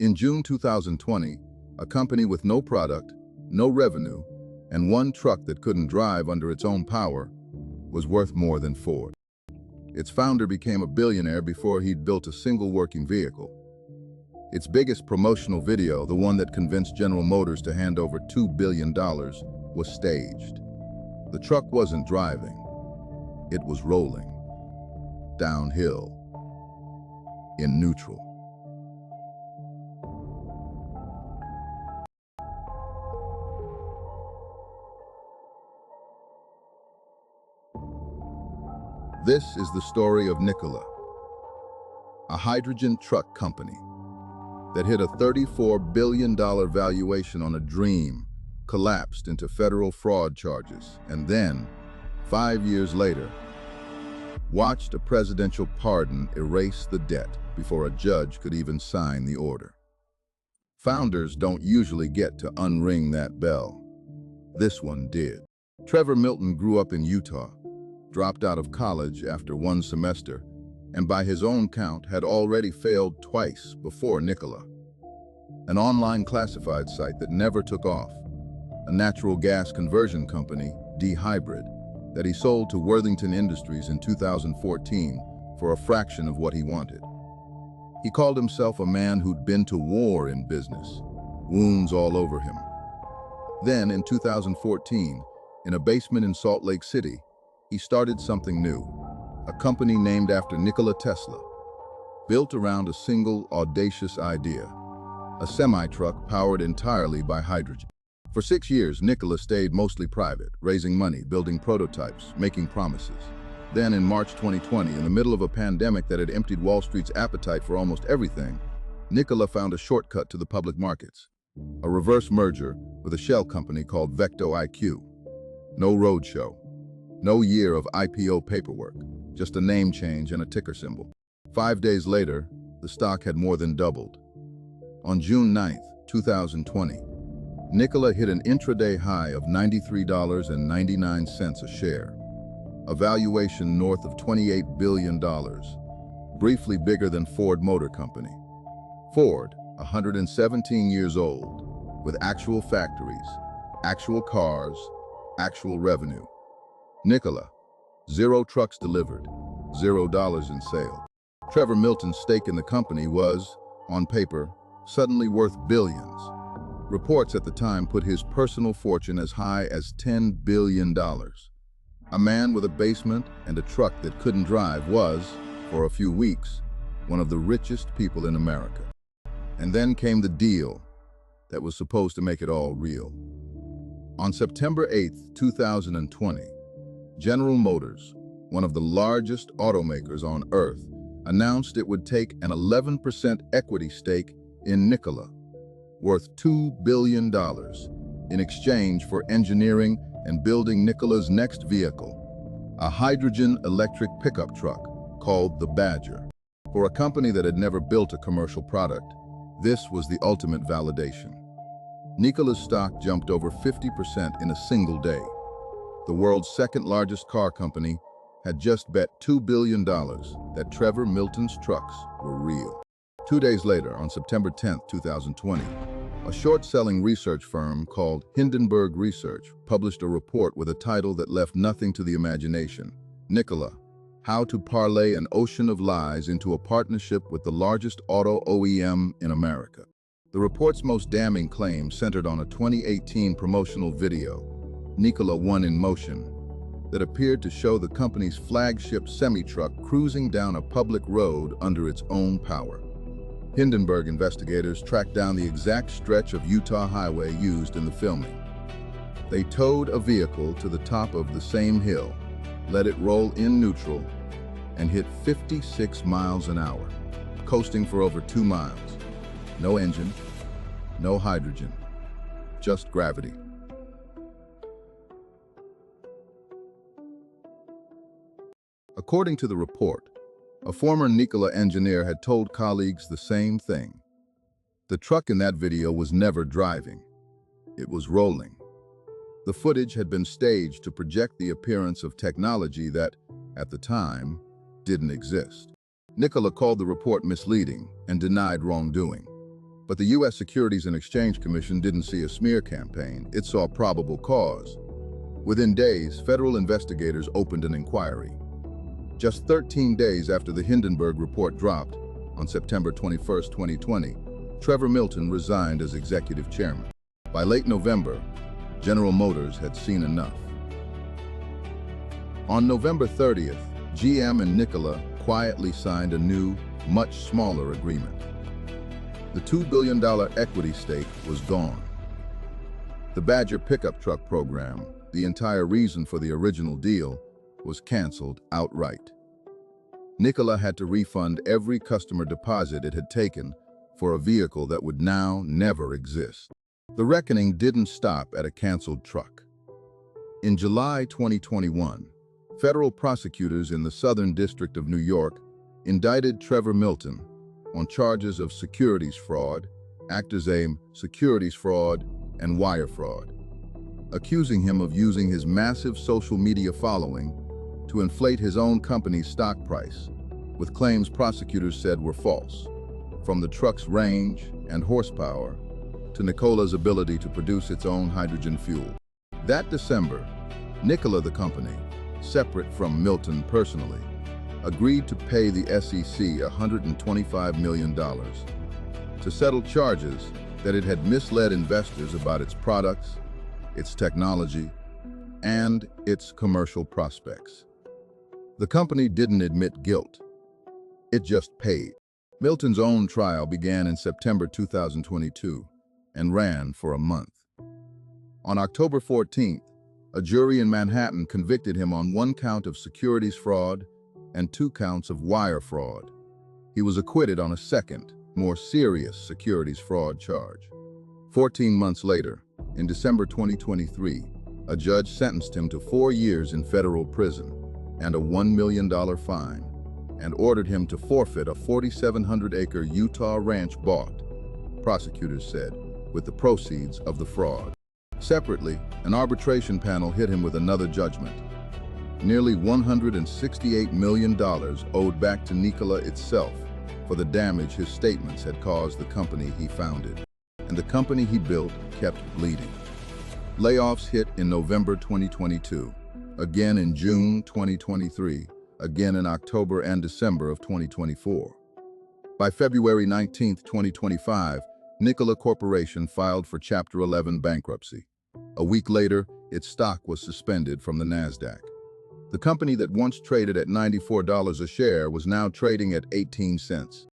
In June 2020, a company with no product, no revenue, and one truck that couldn't drive under its own power was worth more than Ford. Its founder became a billionaire before he'd built a single working vehicle. Its biggest promotional video, the one that convinced General Motors to hand over $2 billion, was staged. The truck wasn't driving, it was rolling downhill in neutral. This is the story of Nikola, a hydrogen truck company that hit a $34 billion valuation on a dream, collapsed into federal fraud charges, and then, 5 years later, watched a presidential pardon erase the debt before a judge could even sign the order. Founders don't usually get to unring that bell. This one did. Trevor Milton grew up in Utah, dropped out of college after one semester, and by his own count had already failed twice before Nikola. An online classified site that never took off, a natural gas conversion company, D-Hybrid, that he sold to Worthington Industries in 2014 for a fraction of what he wanted. He called himself a man who'd been to war in business, wounds all over him. Then, in 2014, in a basement in Salt Lake City, he started something new, a company named after Nikola Tesla, built around a single audacious idea, a semi-truck powered entirely by hydrogen. For 6 years, Nikola stayed mostly private, raising money, building prototypes, making promises. Then in March 2020, in the middle of a pandemic that had emptied Wall Street's appetite for almost everything, Nikola found a shortcut to the public markets, a reverse merger with a shell company called Vecto IQ. No roadshow. No year of IPO paperwork, just a name change and a ticker symbol. 5 days later, the stock had more than doubled. On June 9, 2020, Nikola hit an intraday high of $93.99 a share, a valuation north of $28 billion, briefly bigger than Ford Motor Company. Ford, 117 years old, with actual factories, actual cars, actual revenue. Nikola, 0 trucks delivered, $0 in sales. Trevor Milton's stake in the company was, on paper, suddenly worth billions. Reports at the time put his personal fortune as high as $10 billion. A man with a basement and a truck that couldn't drive was, for a few weeks, one of the richest people in America. And then came the deal that was supposed to make it all real. On September 8, 2020, General Motors, one of the largest automakers on Earth, announced it would take an 11% equity stake in Nikola, worth $2 billion, in exchange for engineering and building Nikola's next vehicle, a hydrogen electric pickup truck called the Badger. For a company that had never built a commercial product, this was the ultimate validation. Nikola's stock jumped over 50% in a single day. The world's second largest car company had just bet $2 billion that Trevor Milton's trucks were real. 2 days later, on September 10, 2020, a short-selling research firm called Hindenburg Research published a report with a title that left nothing to the imagination. Nikola, How to Parlay an Ocean of Lies into a Partnership with the Largest Auto OEM in America. The report's most damning claim centered on a 2018 promotional video, Nikola One in Motion, that appeared to show the company's flagship semi-truck cruising down a public road under its own power. Hindenburg investigators tracked down the exact stretch of Utah highway used in the filming. They towed a vehicle to the top of the same hill, let it roll in neutral, and hit 56 miles an hour, coasting for over 2 miles. No engine, no hydrogen, just gravity. According to the report, a former Nikola engineer had told colleagues the same thing. The truck in that video was never driving. It was rolling. The footage had been staged to project the appearance of technology that, at the time, didn't exist. Nikola called the report misleading and denied wrongdoing. But the U.S. Securities and Exchange Commission didn't see a smear campaign, it saw probable cause. Within days, federal investigators opened an inquiry. Just 13 days after the Hindenburg report dropped, on September 21, 2020, Trevor Milton resigned as executive chairman. By late November, General Motors had seen enough. On November 30th, GM and Nikola quietly signed a new, much smaller agreement. The $2 billion equity stake was gone. The Badger pickup truck program, the entire reason for the original deal, was canceled outright. Nikola had to refund every customer deposit it had taken for a vehicle that would now never exist. The reckoning didn't stop at a canceled truck. In July 2021, federal prosecutors in the Southern District of New York indicted Trevor Milton on charges of securities fraud, actors aim, securities fraud, and wire fraud, accusing him of using his massive social media following to inflate his own company's stock price, with claims prosecutors said were false, from the truck's range and horsepower to Nikola's ability to produce its own hydrogen fuel. That December, Nikola, the company, separate from Milton personally, agreed to pay the SEC $125 million to settle charges that it had misled investors about its products, its technology, and its commercial prospects. The company didn't admit guilt. It just paid. Milton's own trial began in September 2022 and ran for a month. On October 14th, a jury in Manhattan convicted him on 1 count of securities fraud and 2 counts of wire fraud. He was acquitted on a second, more serious securities fraud charge. 14 months later, in December 2023, a judge sentenced him to 4 years in federal prison and a $1 million fine, and ordered him to forfeit a 4,700-acre Utah ranch bought, prosecutors said, with the proceeds of the fraud. Separately, an arbitration panel hit him with another judgment. Nearly $168 million owed back to Nikola itself for the damage his statements had caused the company he founded. And the company he built kept bleeding. Layoffs hit in November 2022, again in June 2023, again in October and December of 2024. By February 19, 2025, Nikola Corporation filed for Chapter 11 bankruptcy. A week later, its stock was suspended from the NASDAQ. The company that once traded at $94 a share was now trading at 18 cents.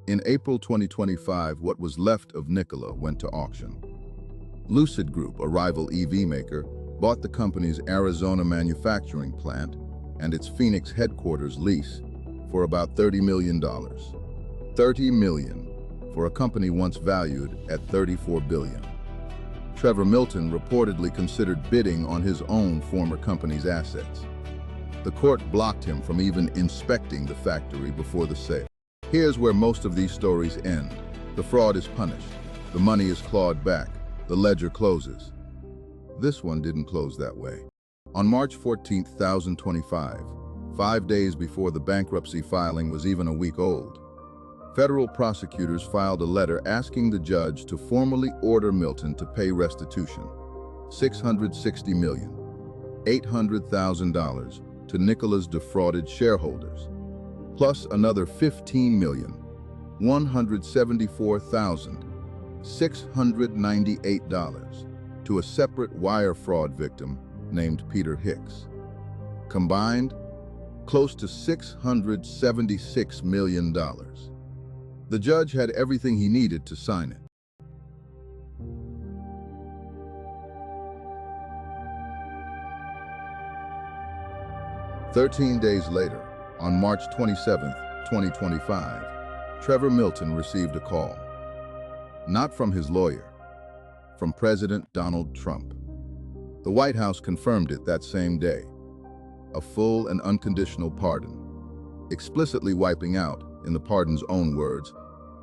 In April 2025, what was left of Nikola went to auction. Lucid Group, a rival EV maker, bought the company's Arizona manufacturing plant and its Phoenix headquarters lease for about $30 million. $30 million for a company once valued at $34 billion. Trevor Milton reportedly considered bidding on his own former company's assets. The court blocked him from even inspecting the factory before the sale. Here's where most of these stories end. The fraud is punished. The money is clawed back. The ledger closes. This one didn't close that way. On March 14, 2025, 5 days before the bankruptcy filing was even a week old, federal prosecutors filed a letter asking the judge to formally order Milton to pay restitution, $660,800,000 to Nikola's defrauded shareholders, plus another $15,174,698 to a separate wire fraud victim named Peter Hicks. Combined, close to $676 million. The judge had everything he needed to sign it. "13 days later, on March 27, 2025, Trevor Milton received a call. Not from his lawyer, from President Donald Trump. The White House confirmed it that same day. A full and unconditional pardon, explicitly wiping out, in the pardon's own words,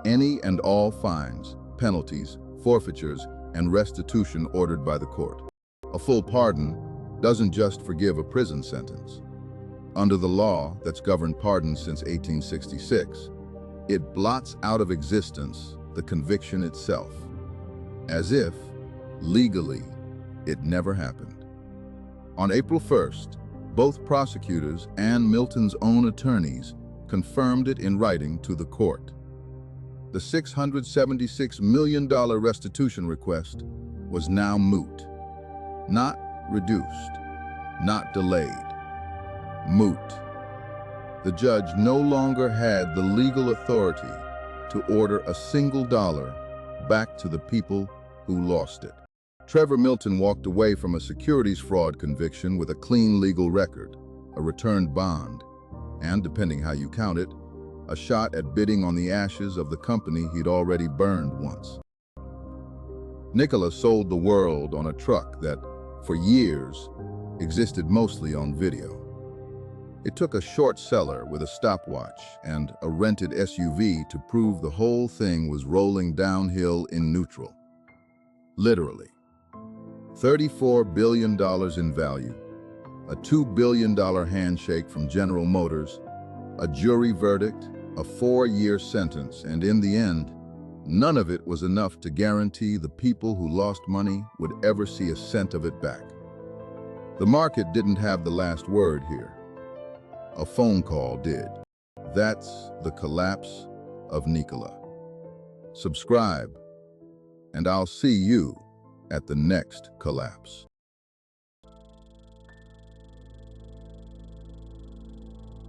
any and all fines, penalties, forfeitures, and restitution ordered by the court. A full pardon doesn't just forgive a prison sentence. Under the law that's governed pardons since 1866, It blots out of existence the conviction itself, as if, legally, it never happened. On April 1st, both prosecutors and Milton's own attorneys confirmed it in writing to the court. The $676 million restitution request was now moot. Not reduced, not delayed. Moot. The judge no longer had the legal authority to order a single dollar back to the people who lost it. Trevor Milton walked away from a securities fraud conviction with a clean legal record, a returned bond, and, depending how you count it, a shot at bidding on the ashes of the company he'd already burned once. Nikola sold the world on a truck that, for years, existed mostly on video. It took a short seller with a stopwatch and a rented SUV to prove the whole thing was rolling downhill in neutral. Literally. $34 billion in value, a $2 billion handshake from General Motors, a jury verdict, a 4-year sentence, and in the end, none of it was enough to guarantee the people who lost money would ever see a cent of it back. The market didn't have the last word here. A phone call did. That's the collapse of Nikola. Subscribe, and I'll see you at the next collapse.